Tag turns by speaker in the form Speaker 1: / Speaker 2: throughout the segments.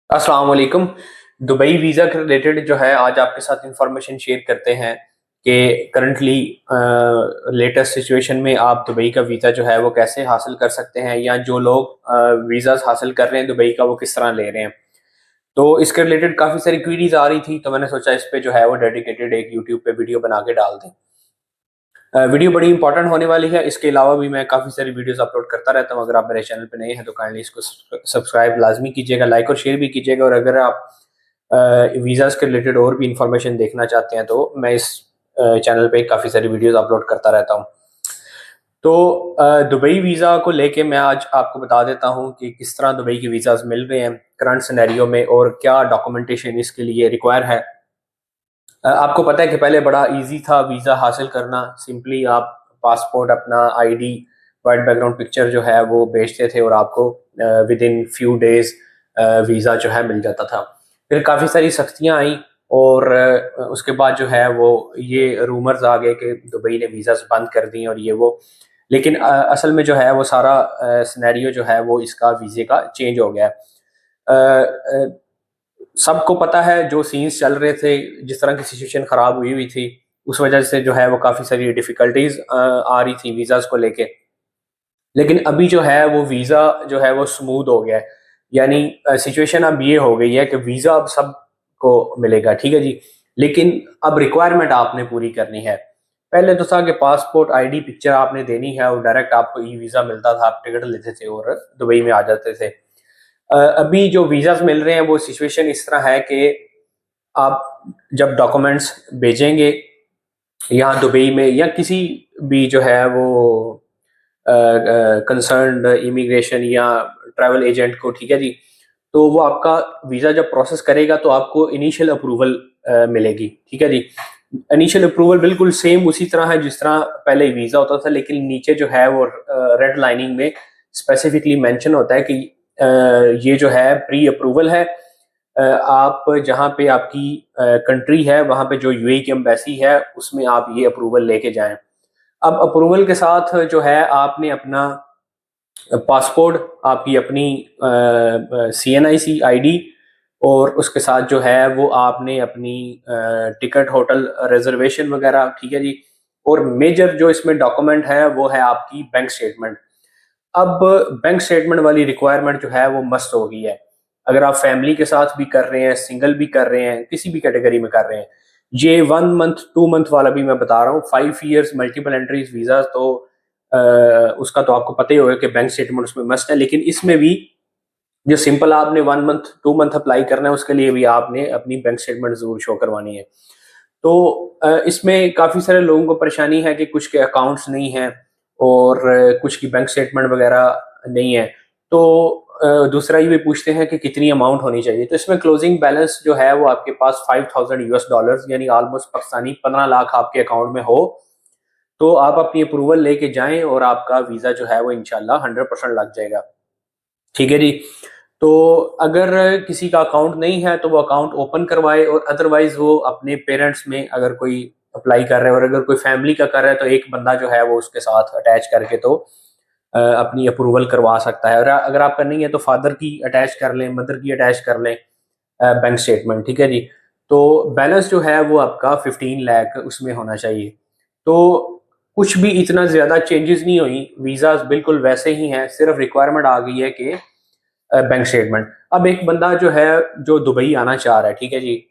Speaker 1: अस्सलाम वालेकुम। Dubai visa के रिलेटेड जो है आज आपके साथ इंफॉर्मेशन शेयर करते हैं कि करंटली लेटेस्ट सिचुएशन में आप दुबई का वीज़ा जो है वो कैसे हासिल कर सकते हैं, या जो लोग वीज़ास हासिल कर रहे हैं दुबई का वो किस तरह ले रहे हैं। तो इसके रिलेटेड काफ़ी सारी क्वीरीज आ रही थी, तो मैंने सोचा इस पे जो है वो डेडिकेटेड एक यूट्यूब पे वीडियो बना के डाल दें। वीडियो बड़ी इंपॉर्टेंट होने वाली है। इसके अलावा भी मैं काफ़ी सारी वीडियोस अपलोड करता रहता हूँ। अगर आप मेरे चैनल पे नए हैं तो काइंडली इसको सब्सक्राइब लाजमी कीजिएगा, लाइक और शेयर भी कीजिएगा। और अगर आप वीज़ाज़ के रिलेटेड और भी इंफॉर्मेशन देखना चाहते हैं तो मैं इस चैनल पे काफ़ी सारी वीडियोस अपलोड करता रहता हूँ। तो दुबई वीज़ा को लेके मैं आज आपको बता देता हूँ कि किस तरह दुबई के वीज़ाज़ मिल रहे हैं करंट सिनेरियो में, और क्या डॉक्यूमेंटेशन इसके लिए रिक्वायर है। आपको पता है कि पहले बड़ा इजी था वीज़ा हासिल करना। सिंपली आप पासपोर्ट, अपना आईडी, वाइट बैकग्राउंड पिक्चर जो है वो भेजते थे और आपको with in few days visa जो है मिल जाता था। फिर काफ़ी सारी सख्तियाँ आई और उसके बाद जो है वो ये रूमर्स आ गए कि दुबई ने वीज़ास बंद कर दिए और ये वो। लेकिन असल में जो है वो सारा सिनेरियो जो है वो इसका वीज़े का चेंज हो गया है। सबको पता है जो सीन्स चल रहे थे, जिस तरह की सिचुएशन खराब हुई हुई थी, उस वजह से जो है वो काफ़ी सारी डिफ़िकल्टीज़ आ रही थी वीज़ाज़ को लेके। लेकिन अभी जो है वो वीज़ा जो है वो स्मूथ हो गया है। यानी सिचुएशन अब ये हो गई है कि वीज़ा अब सबको मिलेगा, ठीक है जी। लेकिन अब रिक्वायरमेंट आपने पूरी करनी है। पहले तो था कि पासपोर्ट, आईडी, पिक्चर आपने देनी है और डायरेक्ट आपको ई वीज़ा मिलता था, आप टिकट लेते थे और दुबई में आ जाते थे। अभी जो वीज़ाज़ मिल रहे हैं वो सिचुएशन इस तरह है कि आप जब डॉक्यूमेंट्स भेजेंगे यहाँ दुबई में या किसी भी जो है वो कंसर्न्ड इमिग्रेशन या ट्रैवल एजेंट को, ठीक है जी, तो वो आपका वीज़ा जब प्रोसेस करेगा तो आपको इनिशियल अप्रूवल मिलेगी, ठीक है जी। इनिशियल अप्रूवल बिल्कुल सेम उसी तरह है जिस तरह पहले वीज़ा होता था, लेकिन नीचे जो है वो रेड लाइनिंग में स्पेसिफिकली मेंशन होता है कि ये जो है प्री अप्रूवल है। आप जहाँ पे आपकी कंट्री है वहाँ पे जो यूएई की एम्बेसी है उसमें आप ये अप्रूवल लेके जाएं। अब अप्रूवल के साथ जो है आपने अपना पासपोर्ट, आपकी अपनी सीएनआईसी आईडी, और उसके साथ जो है वो आपने अपनी टिकट, होटल रिजर्वेशन वगैरह, ठीक है जी। और मेजर जो इसमें डॉक्यूमेंट है वो है आपकी बैंक स्टेटमेंट। अब बैंक स्टेटमेंट वाली रिक्वायरमेंट जो है वो मस्ट हो गई है। अगर आप फैमिली के साथ भी कर रहे हैं, सिंगल भी कर रहे हैं, किसी भी कैटेगरी में कर रहे हैं, ये 1 मंथ 2 मंथ वाला भी मैं बता रहा हूँ, 5 ईयर्स मल्टीपल एंट्रीज वीजा, तो उसका तो आपको पता ही होगा कि बैंक स्टेटमेंट उसमें मस्ट है। लेकिन इसमें भी जो सिंपल आपने 1 मंथ 2 मंथ अप्लाई करना है उसके लिए भी आपने अपनी बैंक स्टेटमेंट जरूर शो करवानी है। तो इसमें काफ़ी सारे लोगों को परेशानी है कि कुछ के अकाउंट्स नहीं हैं और कुछ की बैंक स्टेटमेंट वगैरह नहीं है। तो दूसरा ये भी पूछते हैं कि कितनी अमाउंट होनी चाहिए। तो इसमें क्लोजिंग बैलेंस जो है वो आपके पास 5000 यूएस डॉलर्स यानी ऑलमोस्ट पाकिस्तानी 15 लाख आपके अकाउंट में हो, तो आप अपनी अप्रूवल लेके जाएं और आपका वीज़ा जो है वो इंशाल्लाह 100% लग जाएगा, ठीक है जी। तो अगर किसी का अकाउंट नहीं है तो वो अकाउंट ओपन करवाए, और अदरवाइज वो अपने पेरेंट्स में अगर कोई अप्लाई कर रहा है और अगर कोई फैमिली का कर रहा है तो एक बंदा जो है वो उसके साथ अटैच करके तो अपनी अप्रूवल करवा सकता है। और अगर आपका नहीं है तो फादर की अटैच कर लें, मदर की अटैच कर लें बैंक स्टेटमेंट, ठीक है जी। तो बैलेंस जो है वो आपका 15 लाख उसमें होना चाहिए। तो कुछ भी इतना ज़्यादा चेंजेस नहीं हुई, वीज़ाज बिल्कुल वैसे ही हैं, सिर्फ रिक्वायरमेंट आ गई है कि बैंक स्टेटमेंट। अब एक बंदा जो है जो दुबई आना चाह रहा है, ठीक है जी,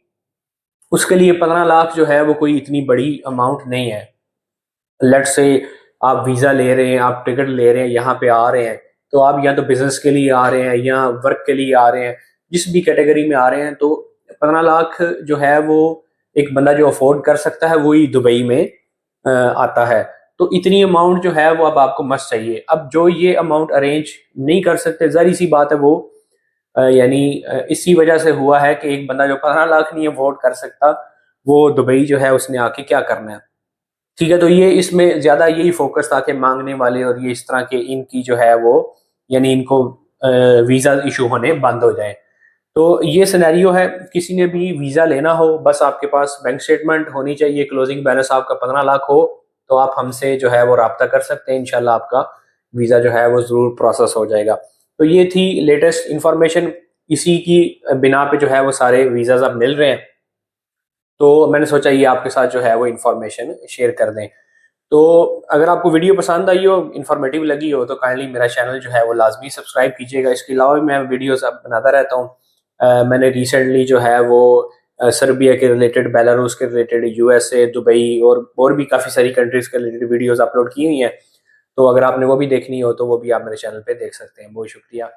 Speaker 1: उसके लिए 15 लाख जो है वो कोई इतनी बड़ी अमाउंट नहीं है। लेट्स से आप वीज़ा ले रहे हैं, आप टिकट ले रहे हैं, यहाँ पे आ रहे हैं, तो आप या तो बिजनेस के लिए आ रहे हैं या वर्क के लिए आ रहे हैं, जिस भी कैटेगरी में आ रहे हैं, तो 15 लाख जो है वो एक बंदा जो अफोर्ड कर सकता है वही दुबई में आता है। तो इतनी अमाउंट जो है वो अब आपको मस्ट चाहिए। अब जो ये अमाउंट अरेंज नहीं कर सकते, जाहिर सी बात है वो यानी इसी वजह से हुआ है कि एक बंदा जो 15 लाख नहीं अफोर्ड कर सकता, वो दुबई जो है उसने आके क्या करना है, ठीक है। तो ये इसमें ज्यादा यही फोकस था कि मांगने वाले और ये इस तरह के इनकी जो है वो यानी इनको वीजा इशू होने बंद हो जाए। तो ये सिनेरियो है। किसी ने भी वीजा लेना हो, बस आपके पास बैंक स्टेटमेंट होनी चाहिए, क्लोजिंग बैलेंस आपका 15 लाख हो, तो आप हमसे जो है वो रब्ता कर सकते हैं। इंशाल्लाह आपका वीजा जो है वो जरूर प्रोसेस हो जाएगा। तो ये थी लेटेस्ट इंफॉर्मेशन। इसी की बिना पे जो है वो सारे वीज़ाज़ अब मिल रहे हैं। तो मैंने सोचा ये आपके साथ जो है वो इन्फॉर्मेशन शेयर कर दें। तो अगर आपको वीडियो पसंद आई हो, इन्फॉर्मेटिव लगी हो, तो काइंडली मेरा चैनल जो है वो लाज़मी सब्सक्राइब कीजिएगा। इसके अलावा भी मैं वीडियोज़ अब बनाता रहता हूँ। मैंने रिसेंटली जो है वो सर्बिया के रिलेटेड, बेलारूस के रिलेटेड, यूएसए, दुबई और भी काफ़ी सारी कंट्रीज़ के रिलेटेड वीडियोज़ अपलोड की हुई हैं। तो अगर आपने वो भी देखनी हो तो वो भी आप मेरे चैनल पे देख सकते हैं। बहुत शुक्रिया।